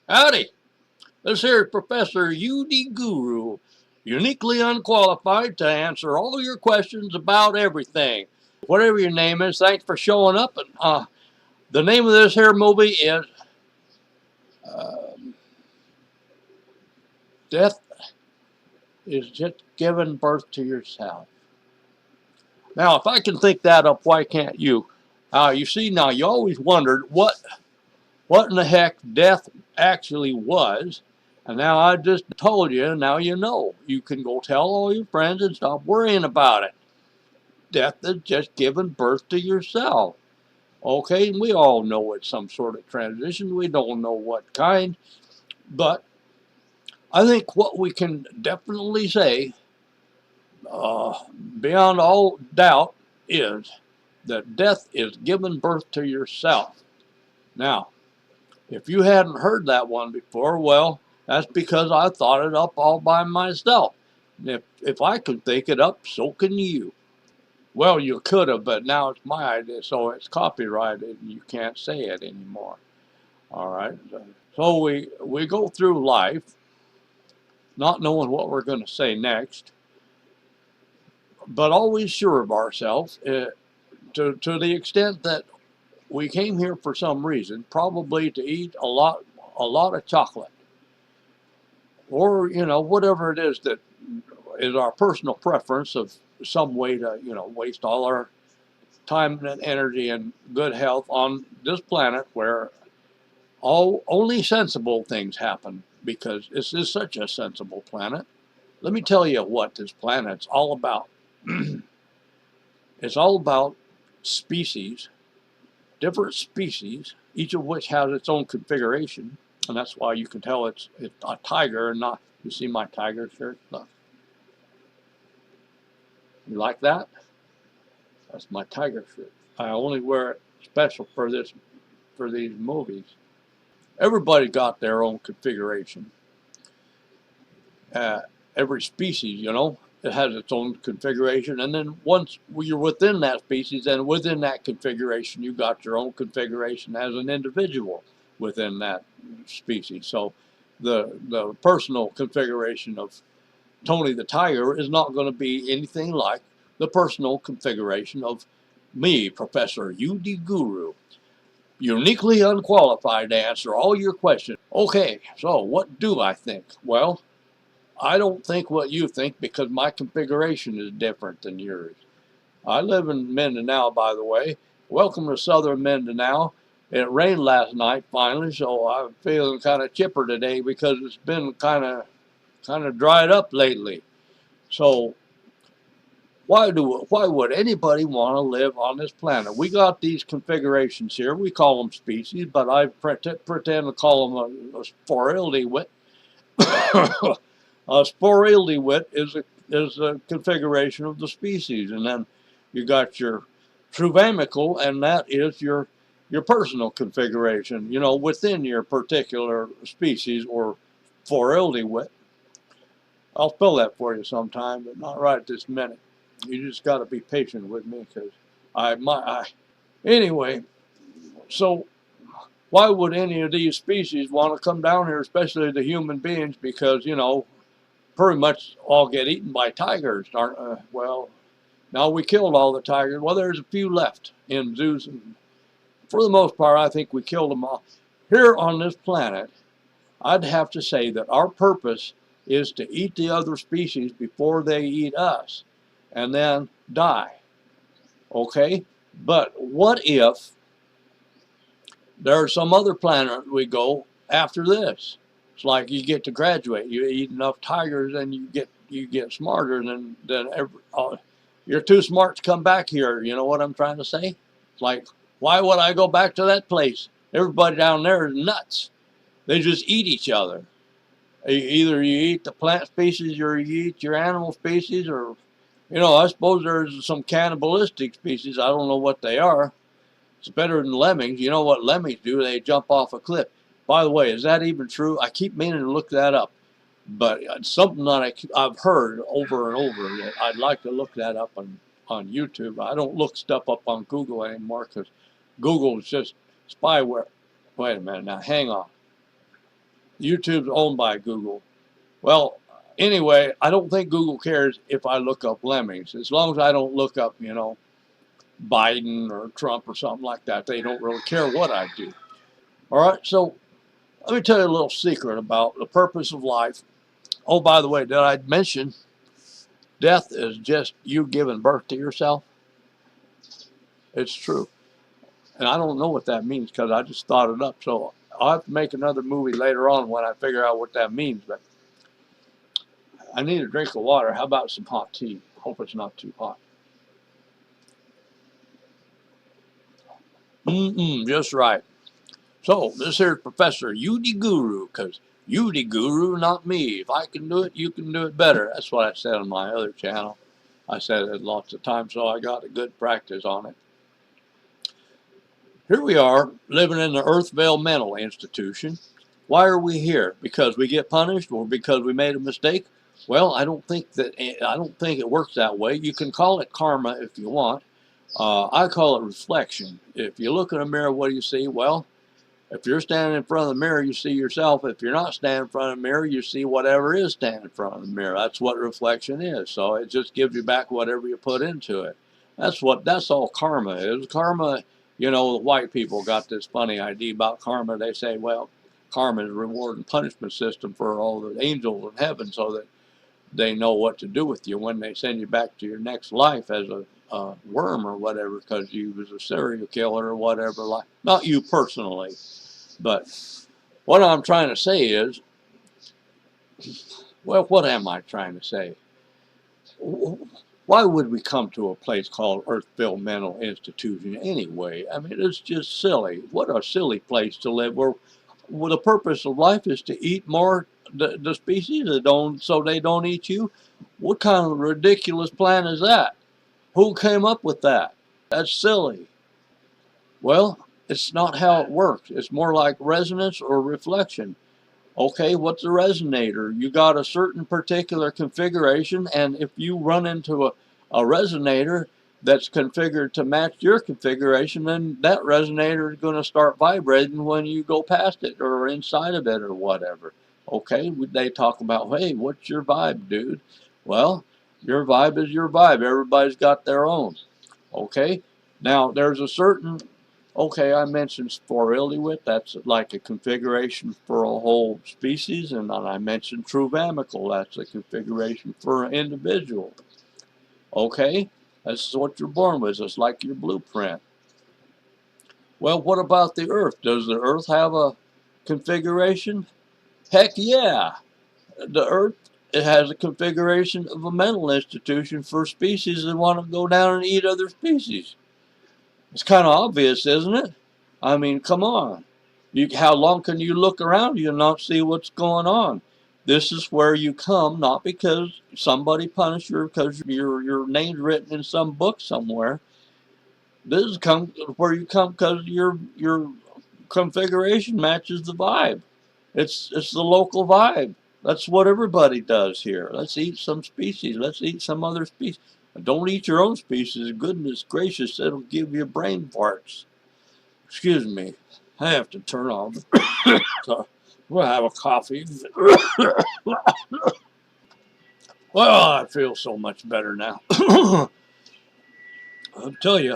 Howdy, this here is Professor UD Guru, uniquely unqualified to answer all your questions about everything. Whatever your name is, thanks for showing up. And the name of this here movie is um, Death is Just Giving Birth to Yourself. Now, if I can think that up, why can't you? You see, now you always wondered what in the heck death actually was. And now I just told you, now you know. You can go tell all your friends and stop worrying about it. Death is just giving birth to yourself. Okay, we all know it's some sort of transition. We don't know what kind. But I think what we can definitely say, beyond all doubt, is that death is giving birth to yourself. Now, if you hadn't heard that one before, well, that's because I thought it up all by myself. If I could think it up, so can you. Well, you could have, but now it's my idea, so it's copyrighted and you can't say it anymore. All right. So we go through life not knowing what we're going to say next, but always sure of ourselves to the extent that we came here for some reason, probably to eat a lot of chocolate, or whatever it is that is our personal preference of some way to waste all our time and energy and good health on this planet where only sensible things happen, because this is such a sensible planet. Let me tell you what this planet's all about. It's all about species, different species, each of which has its own configuration, and that's why you can tell it's a tiger and not. You see my tiger shirt? Look. You like that? That's my tiger shirt. I only wear it special for these movies. Everybody got their own configuration. Every species, it has its own configuration, and then once you're within that species, and within that configuration, you got your own configuration as an individual within that species. So the personal configuration of Tony the Tiger is not going to be anything like the personal configuration of me, Professor UD Guru, uniquely unqualified to answer all your questions. Okay, so what do I think? Well, I don't think what you think, because my configuration is different than yours. I live in Mindanao, by the way. Welcome to southern Mindanao. It rained last night finally, so I'm feeling kind of chipper today because it's been kind of dried up lately. So why would anybody want to live on this planet? We got these configurations here. We call them species, but I pretend to call them a sporildywit. A sporildywit is a configuration of the species, and then you got your truvamical, and that is your personal configuration, within your particular species or sporildywit. I'll spell that for you sometime, but not right this minute. You just got to be patient with me, because anyway. So why would any of these species want to come down here, especially the human beings? Because pretty much all get eaten by tigers. Well, now we killed all the tigers. Well, there's a few left in zoos, and for the most part, I think we killed them all. Here on this planet, I'd have to say that our purpose is to eat the other species before they eat us, and then die. Okay? But what if there's some other planet we go after this? It's like you get to graduate. You eat enough tigers, and you get smarter than you're too smart to come back here. You know what I'm trying to say? It's like, why would I go back to that place? Everybody down there is nuts. They just eat each other. Either you eat the plant species or you eat your animal species, or I suppose there's some cannibalistic species. I don't know what they are. It's better than lemmings. You know what lemmings do? They jump off a cliff. By the way, is that even true? I keep meaning to look that up, but it's something that I've heard over and over. That I'd like to look that up on YouTube. I don't look stuff up on Google anymore, because Google is just spyware. Wait a minute now, hang on. YouTube's owned by Google. Well, anyway, I don't think Google cares if I look up lemmings. As long as I don't look up, Biden or Trump or something like that, they don't really care what I do. All right, so let me tell you a little secret about the purpose of life. Oh, by the way, did I mention death is just you giving birth to yourself? It's true. And I don't know what that means because I just thought it up. So I'll have to make another movie later on when I figure out what that means. But I need a drink of water. How about some hot tea? Hope it's not too hot. Just right. So this here's Professor You the Guru, because you the guru, not me. If I can do it, you can do it better. That's what I said on my other channel. I said it lots of times, so I got a good practice on it. Here we are, living in the Earthville Mental Institution. Why are we here? Because we get punished or because we made a mistake? Well, I don't think it works that way. You can call it karma if you want. I call it reflection. If you look in a mirror, what do you see? Well, if you're standing in front of the mirror, you see yourself. If you're not standing in front of the mirror, you see whatever is standing in front of the mirror. That's what reflection is. So it just gives you back whatever you put into it. That's all karma is. Karma, the white people got this funny idea about karma. They say, well, karma is a reward and punishment system for all the angels in heaven so that they know what to do with you when they send you back to your next life as a worm or whatever because you was a serial killer or whatever. Not you personally. But what I'm trying to say is, well, what am I trying to say? Why would we come to a place called Earthville Mental Institution anyway? I mean, it's just silly. What a silly place to live where the purpose of life is to eat more the species so they don't eat you. What kind of ridiculous plan is that? Who came up with that? That's silly. Well, it's not how it works. It's more like resonance or reflection. Okay, what's a resonator? You got a certain particular configuration, and if you run into a resonator that's configured to match your configuration, then that resonator is going to start vibrating when you go past it or inside of it or whatever. Okay, they talk about, hey, what's your vibe, dude? Well, your vibe is your vibe. Everybody's got their own. Okay, now there's a certain okay, I mentioned sporillywit, that's like a configuration for a whole species, and then I mentioned truvamical, that's a configuration for an individual. Okay, this is what you're born with, it's like your blueprint. Well, what about the Earth? Does the Earth have a configuration? Heck yeah! The Earth, it has a configuration of a mental institution for species that want to go down and eat other species. It's kind of obvious, isn't it? I mean, come on. How long can you look around you and not see what's going on? This is where you come, not because somebody punished you, because your name's written in some book somewhere. This is where you come because your configuration matches the vibe. It's the local vibe. That's what everybody does here. Let's eat some species. Let's eat some other species. Don't eat your own species. Goodness gracious, it'll give you brain farts. Excuse me. I have to turn off. So we'll have a coffee. Well, I feel so much better now. I'll tell you,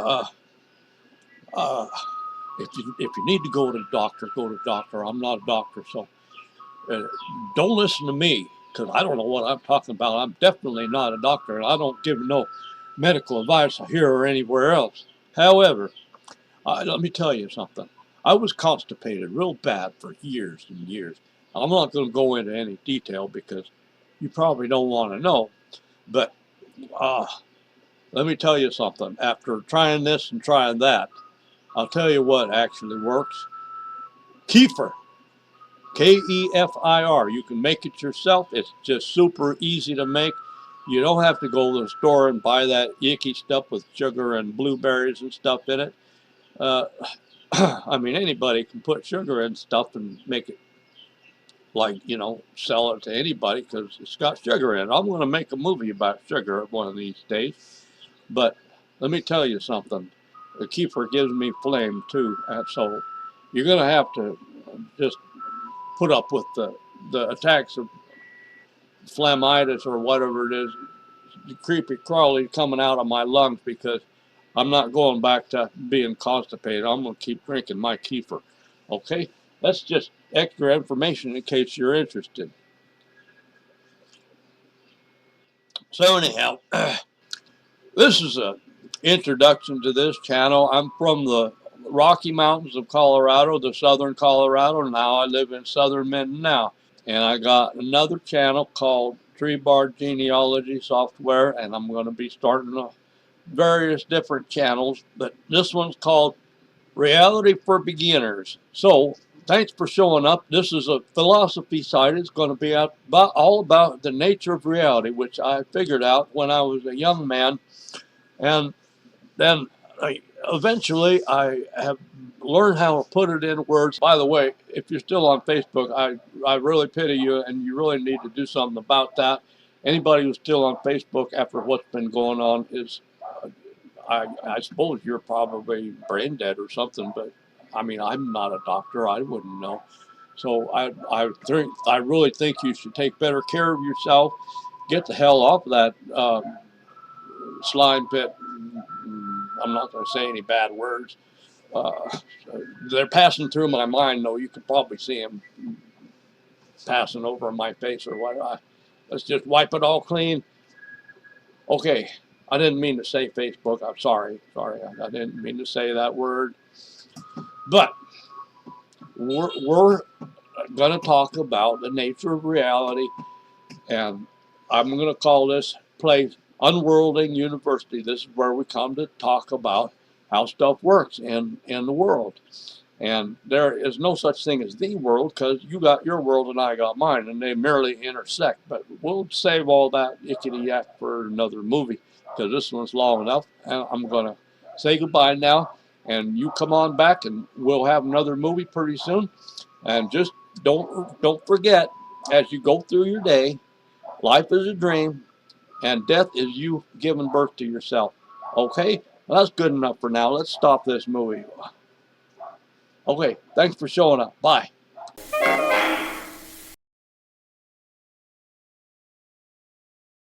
if you need to go to the doctor, go to the doctor. I'm not a doctor, so uh, don't listen to me because I don't know what I'm talking about. I'm definitely not a doctor, and I don't give no medical advice here or anywhere else. However, let me tell you something. I was constipated real bad for years and years. I'm not going to go into any detail because you probably don't want to know. But let me tell you something. After trying this and trying that, I'll tell you what actually works. Kefir. Kefir. You can make it yourself. It's just super easy to make. You don't have to go to the store and buy that icky stuff with sugar and blueberries and stuff in it. Uh, I mean, anybody can put sugar in stuff and make it sell it to anybody because it's got sugar in it. I'm going to make a movie about sugar one of these days. But let me tell you something. The kefir gives me flame too. So you're going to have to just put up with the attacks of phlegmitis or whatever it is, the creepy crawly coming out of my lungs, because I'm not going back to being constipated. I'm going to keep drinking my kefir. Okay? That's just extra information in case you're interested. So anyhow, this is a introduction to this channel. I'm from the Rocky Mountains of Colorado, the southern Colorado. Now I live in southern Mindanao. And I got another channel called Tree Bar Genealogy Software, and I'm going to be starting various different channels, but this one's called Reality for Beginners. So thanks for showing up. This is a philosophy site. It's going to be all about the nature of reality, which I figured out when I was a young man. And then eventually I have learned how to put it in words. By the way, if you're still on Facebook, I really pity you, and you really need to do something about that. Anybody who's still on Facebook after what's been going on is, I suppose you're probably brain dead or something, but I mean, I'm not a doctor. I wouldn't know. So I really think you should take better care of yourself. Get the hell off of that slime pit. I'm not going to say any bad words. They're passing through my mind, though. You could probably see them passing over my face or what. Let's just wipe it all clean. Okay, I didn't mean to say Facebook. I'm sorry. Sorry, I didn't mean to say that word. But we're going to talk about the nature of reality, and I'm going to call this place Unworlding University. This is where we come to talk about how stuff works in the world. And there is no such thing as the world, because you got your world and I got mine, and they merely intersect. But we'll save all that ickety yak for another movie, because this one's long enough. And I'm going to say goodbye now, and you come on back, and we'll have another movie pretty soon. And just don't forget, as you go through your day, life is a dream, and death is you giving birth to yourself. Okay? Well, that's good enough for now. Let's stop this movie. Okay, thanks for showing up. Bye.